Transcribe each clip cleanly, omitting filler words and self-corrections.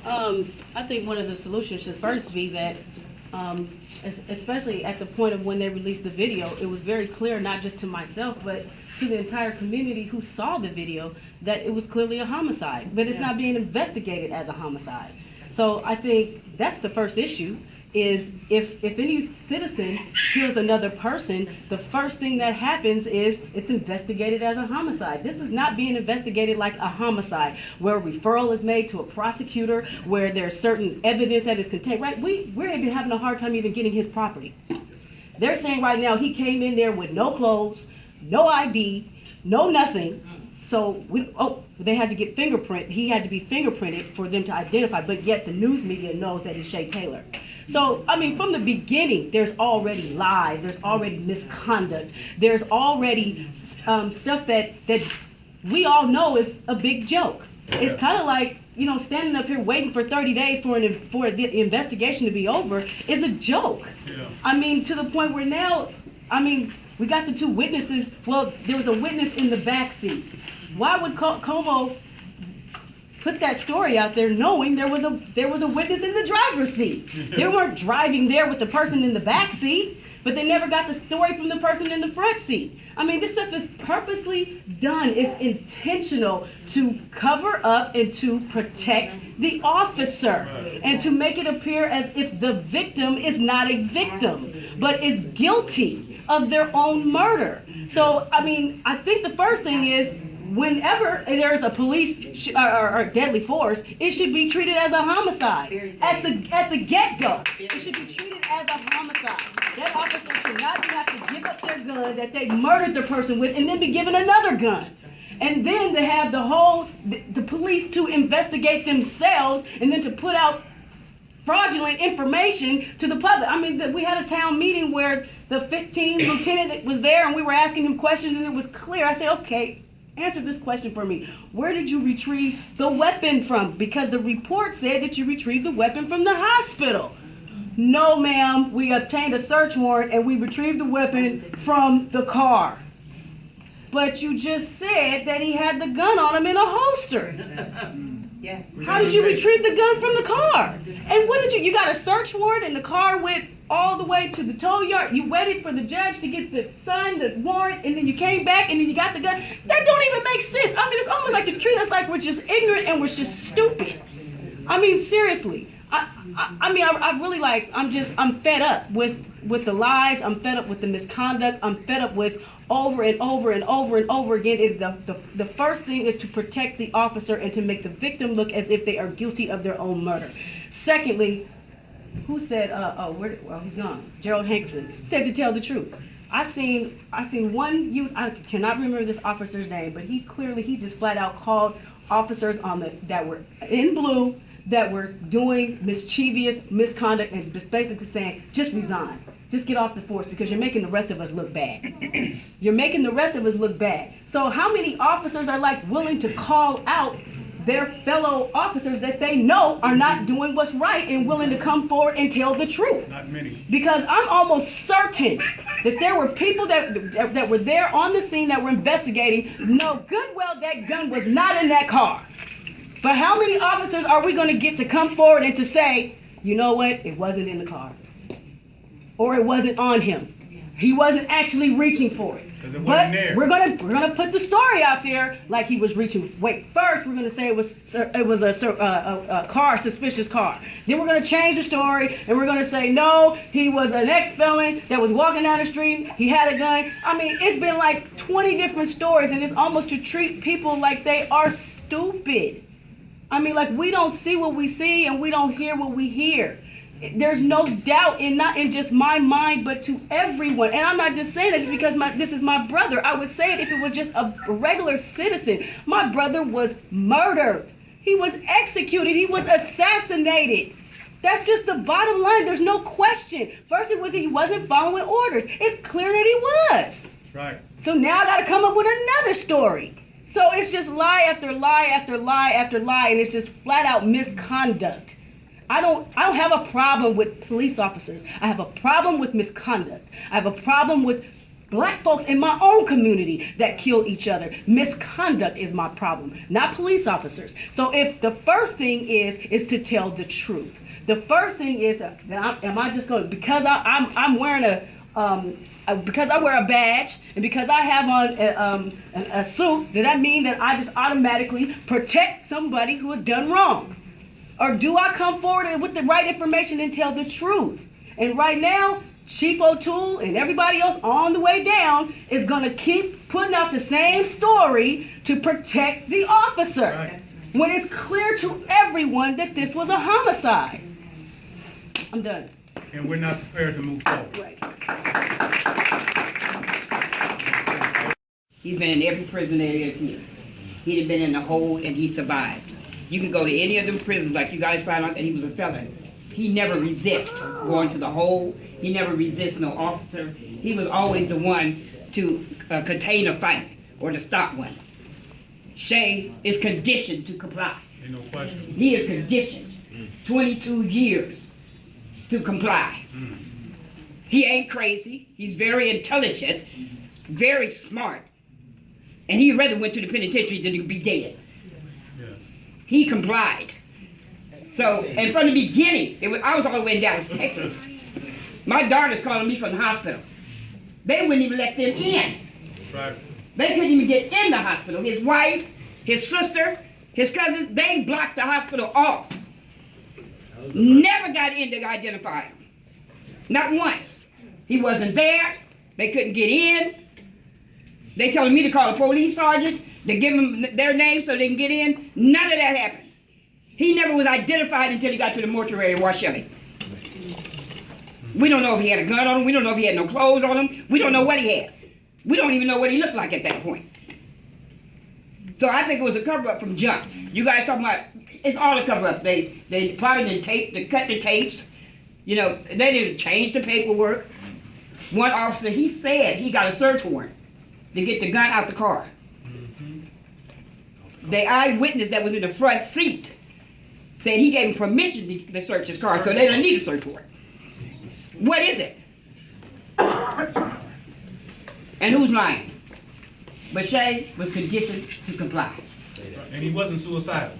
I think one of the solutions should first be that, especially at the point of when they released the video, it was very clear, not just to myself, but to the entire community who saw the video, that it was clearly a homicide, but it's not being investigated as a homicide. So I think that's the first issue, is if any citizen kills another person, the first thing that happens is it's investigated as a homicide. This is not being investigated like a homicide, where a referral is made to a prosecutor, where there's certain evidence that is contained, right? We're even having a hard time even getting his property. They're saying right now he came in there with no clothes, no ID, no nothing. So they had to get he had to be fingerprinted for them to identify, but yet the news media knows that it's CheTaylor. So, I mean, from the beginning, there's already lies, there's already misconduct, there's already stuff that we all know is a big joke. It's kind of like, standing up here waiting for 30 days for the investigation to be over is a joke. Yeah. I mean, to the point where now, we got the two witnesses. Well, there was a witness in the backseat. Why would Como put that story out there knowing there was a witness in the driver's seat? They weren't driving there with the person in the back seat, but they never got the story from the person in the front seat. I mean, this stuff is purposely done. It's intentional to cover up and to protect the officer, and to make it appear as if the victim is not a victim, but is guilty of their own murder. So, I think the first thing is, whenever there's a police or deadly force, it should be treated as a homicide. At the get-go, it should be treated as a homicide. That officer should not have to give up their gun that they murdered the person with and then be given another gun. And then to have the police to investigate themselves and then to put out fraudulent information to the public. We had a town meeting where the 15th lieutenant was there and we were asking him questions and it was clear. I said, okay, answer this question for me. Where did you retrieve the weapon from? Because the report said that you retrieved the weapon from the hospital. No, ma'am, we obtained a search warrant and we retrieved the weapon from the car. But you just said that he had the gun on him in a holster. Yeah. How did you retrieve the gun from the car? And what did you got a search warrant and the car went all the way to the tow yard? You waited for the judge to sign the warrant and then you came back and then you got the gun? That don't even make sense. It's almost like to treat us like we're just ignorant and we're just stupid. Seriously. I'm really I'm fed up with the lies. I'm fed up with the misconduct. I'm fed up with over and over and over and over again. The first thing is to protect the officer and to make the victim look as if they are guilty of their own murder. Secondly, who said, he's gone. Gerald Hankerson said to tell the truth. I seen one youth, I cannot remember this officer's name, but he just flat out called officers that were in blue, that were doing mischievous misconduct, and just basically saying, just resign. Just get off the force because you're making the rest of us look bad. You're making the rest of us look bad. So how many officers are willing to call out their fellow officers that they know are not doing what's right and willing to come forward and tell the truth? Not many. Because I'm almost certain that there were people that were there on the scene that were investigating, know good well that gun was not in that car. But how many officers are we going to get to come forward and to say, you know what, it wasn't in the car? Or it wasn't on him. He wasn't actually reaching for it. But we're gonna put the story out there like he was reaching. Wait, first we're gonna say it was a car, suspicious car. Then we're gonna change the story and we're gonna say no, he was an ex-felon that was walking down the street. He had a gun. It's been like 20 different stories, and it's almost to treat people like they are stupid. We don't see what we see and we don't hear what we hear. There's no doubt not in just my mind, but to everyone. And I'm not just saying it just because this is my brother. I would say it if it was just a regular citizen. My brother was murdered. He was executed. He was assassinated. That's just the bottom line. There's no question. First it was that he wasn't following orders. It's clear that he was. That's right. So now I got to come up with another story. So it's just lie after lie after lie after lie, and it's just flat out misconduct. I don't have a problem with police officers. I have a problem with misconduct. I have a problem with black folks in my own community that kill each other. Misconduct is my problem, not police officers. So if the first thing is to tell the truth. The first thing is, am I just going, because I'm wearing because I wear a badge and because I have on a suit, does that mean that I just automatically protect somebody who has done wrong? Or do I come forward with the right information and tell the truth? And right now, Chief O'Toole and everybody else on the way down is going to keep putting out the same story to protect the officer. Right. When it's clear to everyone that this was a homicide. I'm done. And we're not prepared to move forward. Right. He's been in every prison there is here. He'd have been in the hole and he survived. You can go to any of them prisons, like you guys found out that he was a felon. He never resists going to the hole. He never resists no officer. He was always the one to contain a fight or to stop one. Shay is conditioned to comply. Ain't no question. He is conditioned 22 years to comply. He ain't crazy. He's very intelligent, very smart, and he rather went to the penitentiary than to be dead. Yeah. He complied. So, and from the beginning, I was all the way in Dallas, Texas. My daughter's calling me from the hospital. They wouldn't even let them in. Right. They couldn't even get in the hospital. His wife, his sister, his cousin, they blocked the hospital off. Never got in to identify him. Not once. He wasn't there. They couldn't get in. They told me to call a police sergeant to give them their name so they can get in. None of that happened. He never was identified until he got to the mortuary in Washelli. We don't know if he had a gun on him. We don't know if he had no clothes on him. We don't know what he had. We don't even know what he looked like at that point. So I think it was a cover-up from jump. You guys talking about, it's all a cover-up. They plotted and taped, they cut the tapes. You know, they didn't change the paperwork. One officer, he said he got a search warrant to get the gun out the car. The eyewitness that was in the front seat said he gave him permission to search his car, so they don't need a search warrant. What is it? And who's lying? But Shay was conditioned to comply. And he wasn't suicidal.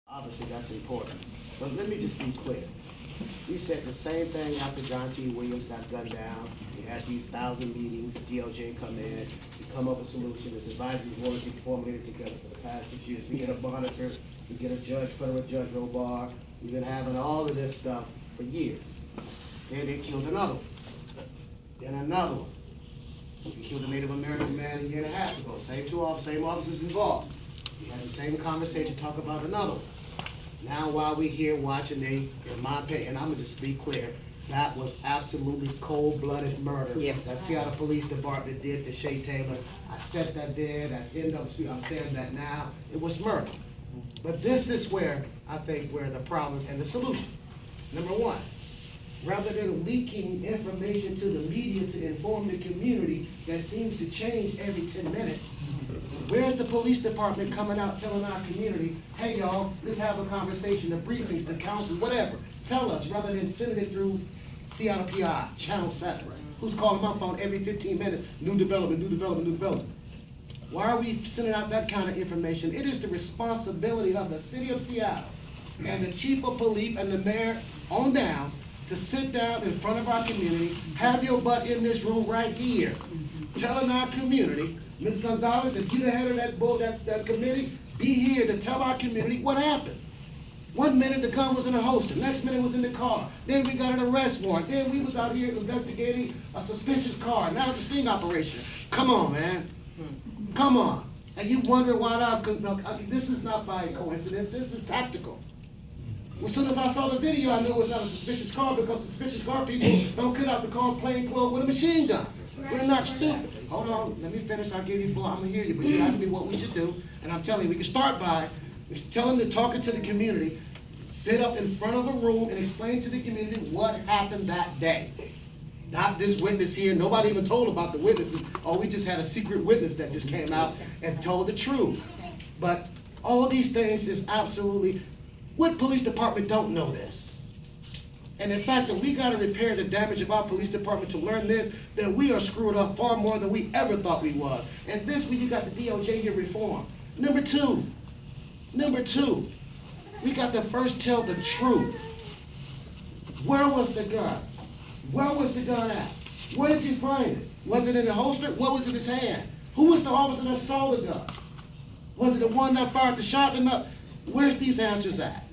Obviously, that's important. But let me just be clear. We said the same thing after John T. Williams got gunned down. We had these 1,000 meetings, DOJ come in, we come up with a solution. This advisory board has been formulated together for the past 6 years. We get a monitor, we get a judge, federal judge, Robar. We've been having all of this stuff for years. Then they killed another one. Then another one. We killed a Native American man a year and a half ago. Same officers involved. We had the same conversation, talk about another one. Now while we're here watching, in my opinion, and I'm gonna just be clear, that was absolutely cold-blooded murder. Yes. That Seattle Police Department did to CheTaylor. I said that there, that's NAACP, I'm saying that now. It was murder. But this is where, I think, where the problems and the solution. Number one, rather than leaking information to the media to inform the community that seems to change every 10 minutes, where's the police department coming out telling our community, hey y'all, let's have a conversation, the briefings, the council, whatever. Tell us, rather than sending it through Seattle PI, Channel 7, who's calling my phone every 15 minutes, new development, new development, new development. Why are we sending out that kind of information? It is the responsibility of the city of Seattle and the chief of police and the mayor on down to sit down in front of our community, have your butt in this room right here, telling our community, Ms. Gonzales, if you're the head of that committee, be here to tell our community what happened. 1 minute the gun was in a holster, next minute it was in the car, then we got an arrest warrant, then we was out here investigating a suspicious car, now it's a sting operation. Come on, man. Come on. And you wonder why this is not by coincidence, this is tactical. As soon as I saw the video, I knew it was not a suspicious car because suspicious car people don't cut out the car plain clothes with a machine gun. We're not stupid. Hold on, let me finish, I'll give you four, I'm gonna hear you, but you asked me what we should do, and I'm telling you, we can start by talking to the community, sit up in front of a room and explain to the community what happened that day. Not this witness here, nobody even told about the witnesses. Oh, we just had a secret witness that just came out and told the truth. But all these things is absolutely, what police department don't know this? And in fact, if we gotta repair the damage of our police department to learn this, then we are screwed up far more than we ever thought we was. And this way you got the DOJ here reform. Number two, we got to first tell the truth. Where was the gun? Where was the gun at? Where did you find it? Was it in the holster? What was in his hand? Who was the officer that saw the gun? Was it the one that fired the shot? Where's these answers at?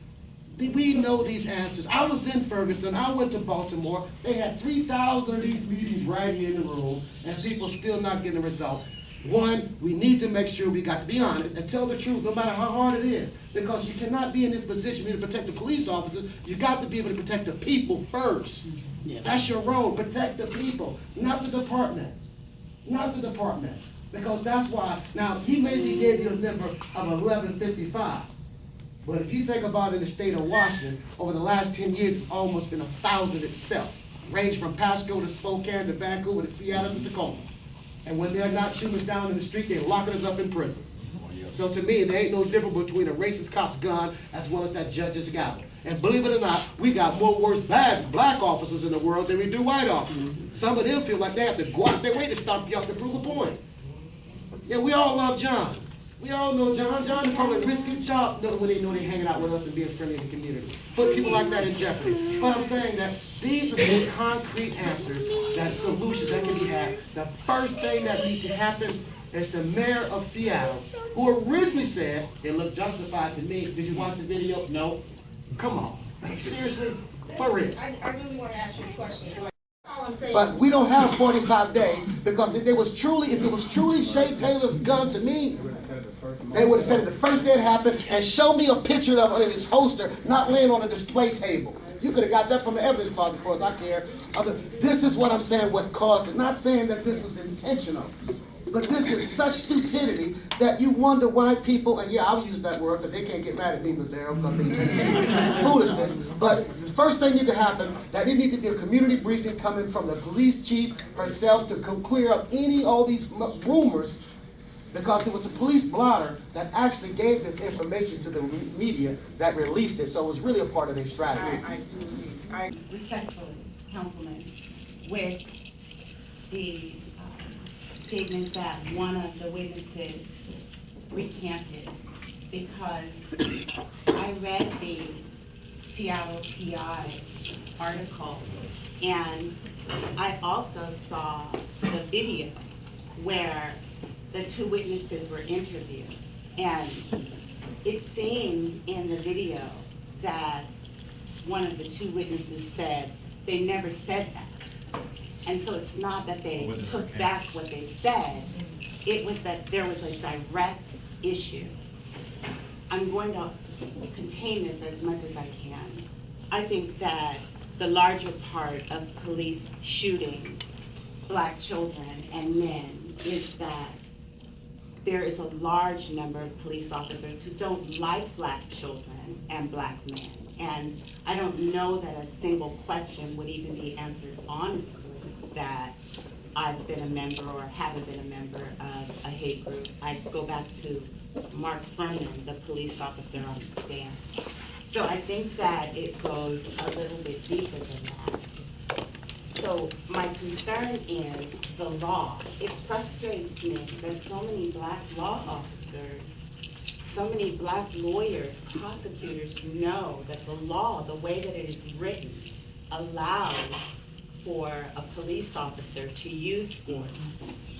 We know these answers. I was in Ferguson. I went to Baltimore. They had 3,000 of these meetings right here in the room, and people still not getting a result. One, we need to make sure we got to be honest and tell the truth, no matter how hard it is. Because you cannot be in this position to protect the police officers. You got to be able to protect the people first. Yes. That's your role. Protect the people, not the department. Not the department. Because that's why, now, he maybe gave you a number of 1155. But if you think about it in the state of Washington, over the last 10 years, it's almost been 1,000 itself. Ranged from Pasco to Spokane to Vancouver to Seattle to Tacoma. And when they're not shooting us down in the street, they're locking us up in prisons. So to me, there ain't no difference between a racist cop's gun as well as that judge's gavel. And believe it or not, we got more worse bad black officers in the world than we do white officers. Some of them feel like they have to go out their way to stop you out to prove a point. Yeah, we all love John. We all know John. John is probably a risky job when they know they're hanging out with us and being friendly in the community. Put people like that in jeopardy. But I'm saying that these are the concrete answers, that solutions that can be had. The first thing that needs to happen is the mayor of Seattle, who originally said it looked justified to me. Did you watch the video? No. Come on. Seriously? For real. I really want to ask you a question. All I'm saying. But we don't have 45 days, because if it was truly CheTaylor's gun to me, they would have said it the first day it happened and show me a picture of it in his holster, not laying on a display table. You could have got that from the evidence closet, as far as I care. This is what I'm saying, what caused it. Not saying that this is intentional, but this is such stupidity that you wonder why people, and yeah, I'll use that word because they can't get mad at me, but they're foolishness. But the first thing need to happen, that there need to be a community briefing coming from the police chief herself to clear up all these rumors, because it was the police blotter that actually gave this information to the media that released it. So it was really a part of their strategy. I respectfully, Councilman, with the statement that one of the witnesses recanted, because I read the Seattle PI article, and I also saw the video where the two witnesses were interviewed. And it seemed in the video that one of the two witnesses said they never said that. And so it's not that they took back what they said, it was that there was a direct issue. I'm going to contain this as much as I can. I think that the larger part of police shooting black children and men is that there is a large number of police officers who don't like black children and black men. And I don't know that a single question would even be answered honestly that I've been a member or haven't been a member of a hate group. I go back to Mark Furman, the police officer on the stand. So I think that it goes a little bit deeper than that. So my concern is the law. It frustrates me that so many black law officers, so many black lawyers, prosecutors know that the law, the way that it is written, allows for a police officer to use force,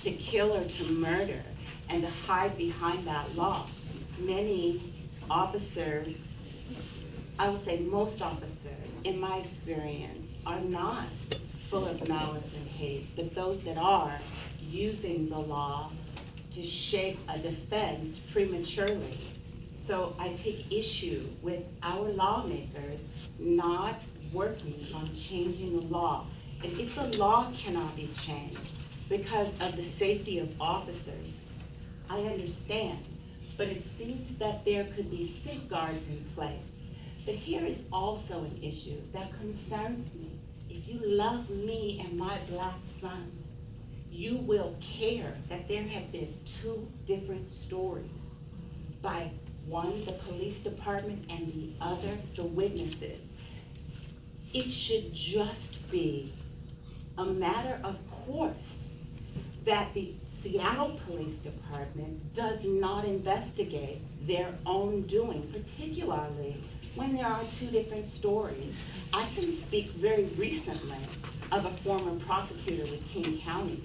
to kill or to murder, and to hide behind that law. Many officers, I would say most officers, in my experience, are not full of malice and hate, but those that are using the law to shape a defense prematurely. So I take issue with our lawmakers not working on changing the law. And if the law cannot be changed because of the safety of officers, I understand, but it seems that there could be safeguards in place. But here is also an issue that concerns me. If you love me and my black son, you will care that there have been two different stories by one, the police department, and the other, the witnesses. it should just be a matter of course that the Seattle Police Department does not investigate their own doing, particularly when there are two different stories. I can speak very recently of a former prosecutor with King County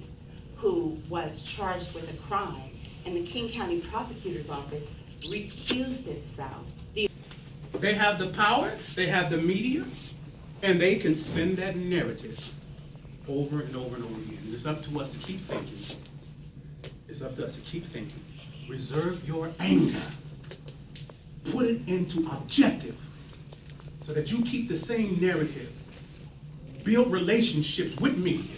who was charged with a crime, and the King County Prosecutor's Office recused itself. They have the power, they have the media, and they can spin that narrative over and over and over again. And it's up to us to keep thinking. It's up to us to keep thinking. Reserve your anger. Put it into objective so that you keep the same narrative. Build relationships with media.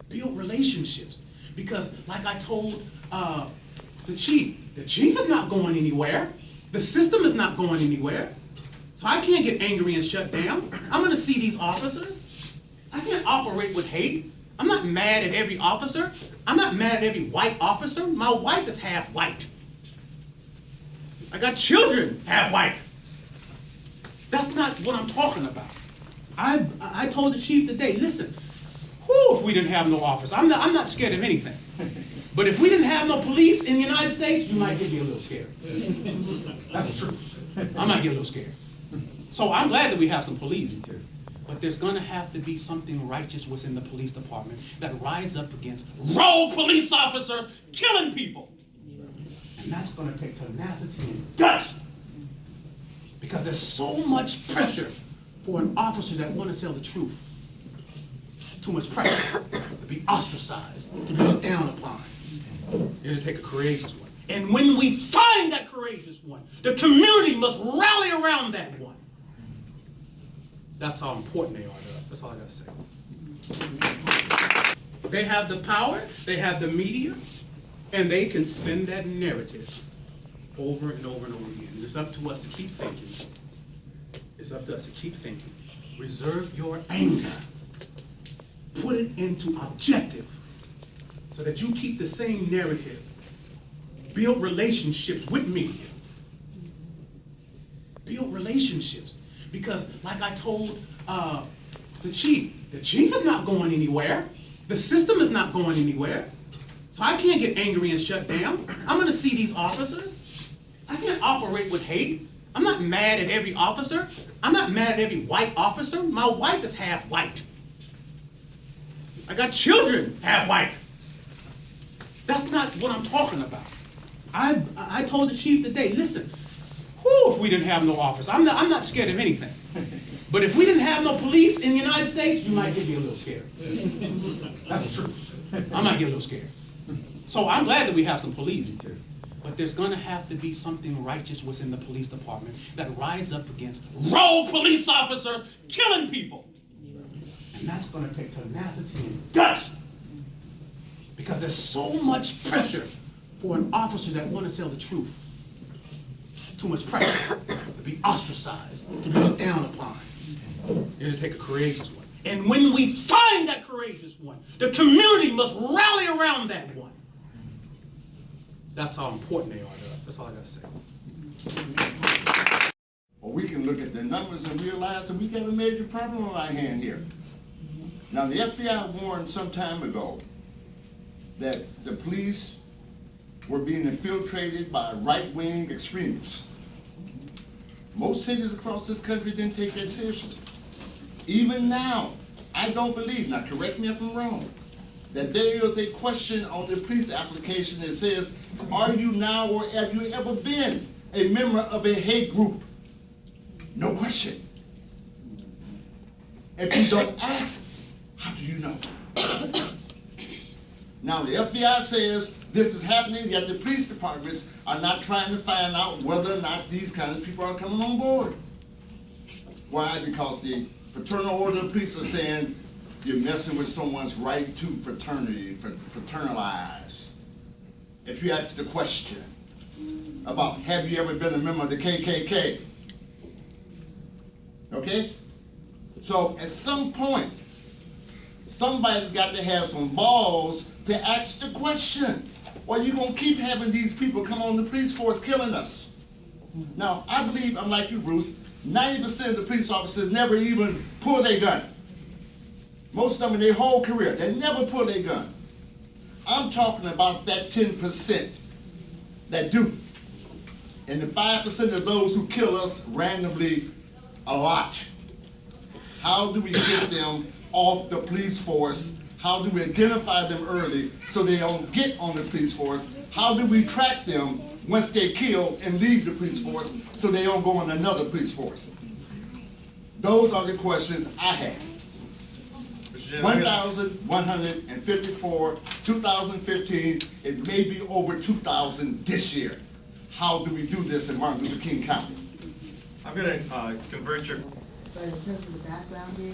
Build relationships. Because like I told the chief is not going anywhere. The system is not going anywhere. So I can't get angry and shut down. I'm gonna see these officers. I can't operate with hate. I'm not mad at every officer. I'm not mad at every white officer. My wife is half white. I got children half white. That's not what I'm talking about. I told the chief today, listen, if we didn't have no officers, I'm not scared of anything. But if we didn't have no police in the United States, you might get me a little scared. That's the truth. I might get a little scared. So I'm glad that we have some police. But there's gonna have to be something righteous within the police department that rise up against rogue police officers killing people. And that's gonna take tenacity and guts. Because there's so much pressure for an officer that wanna tell the truth. Too much pressure to be ostracized, to be looked down upon. It'll take a courageous one. And when we find that courageous one, the community must rally around that one. That's how important they are to us. That's all I gotta say. They have the power, they have the media, and they can spin that narrative over and over and over again. And it's up to us to keep thinking. It's up to us to keep thinking. Reserve your anger. Put it into objective so that you keep the same narrative. Build relationships with media. Build relationships. Because like I told the chief is not going anywhere. The system is not going anywhere. So I can't get angry and shut down. I'm gonna see these officers. I can't operate with hate. I'm not mad at every officer. I'm not mad at every white officer. My wife is half white. I got children half white. That's not what I'm talking about. I told the chief today, listen, if we didn't have no officers, I'm not scared of anything. But if we didn't have no police in the United States, you might get me a little scared. That's the truth. I might get a little scared. So I'm glad that we have some police. But there's gonna have to be something righteous within the police department that rise up against rogue police officers killing people. And that's gonna take tenacity and guts. Because there's so much pressure for an officer that wanna tell the truth. Too much pressure to be ostracized, to be looked down upon. It'll take a courageous one. And when we find that courageous one, the community must rally around that one. That's how important they are to us. That's all I gotta say. Or we can look at the numbers and realize that we got a major problem on our hand here. Now, the FBI warned some time ago that the police were being infiltrated by right-wing extremists. Most cities across this country didn't take that seriously. Even now, I don't believe, now correct me if I'm wrong, that there is a question on the police application that says, are you now or have you ever been a member of a hate group? No question. If you don't ask, how do you know? Now the FBI says this is happening, yet the police departments are not trying to find out whether or not these kinds of people are coming on board. Why? Because the fraternal order of police are saying you're messing with someone's right to fraternity, fraternalize. If you ask the question about have you ever been a member of the KKK? Okay? So at some point, somebody's got to have some balls to ask the question. Or you're gonna keep having these people come on the police force killing us. Now, I believe, I'm like you, Bruce, 90% of the police officers never even pull their gun. Most of them in their whole career, they never pull their gun. I'm talking about that 10% that do. And the 5% of those who kill us randomly a lot. How do we get them off the police force? How do we identify them early so they don't get on the police force? How do we track them once they kill and leave the police force so they don't go on another police force? Those are the questions I have. 1,154, 2015, it may be over 2,000 this year. How do we do this in Martin Luther King County? I'm going to convert your But in terms of the background here,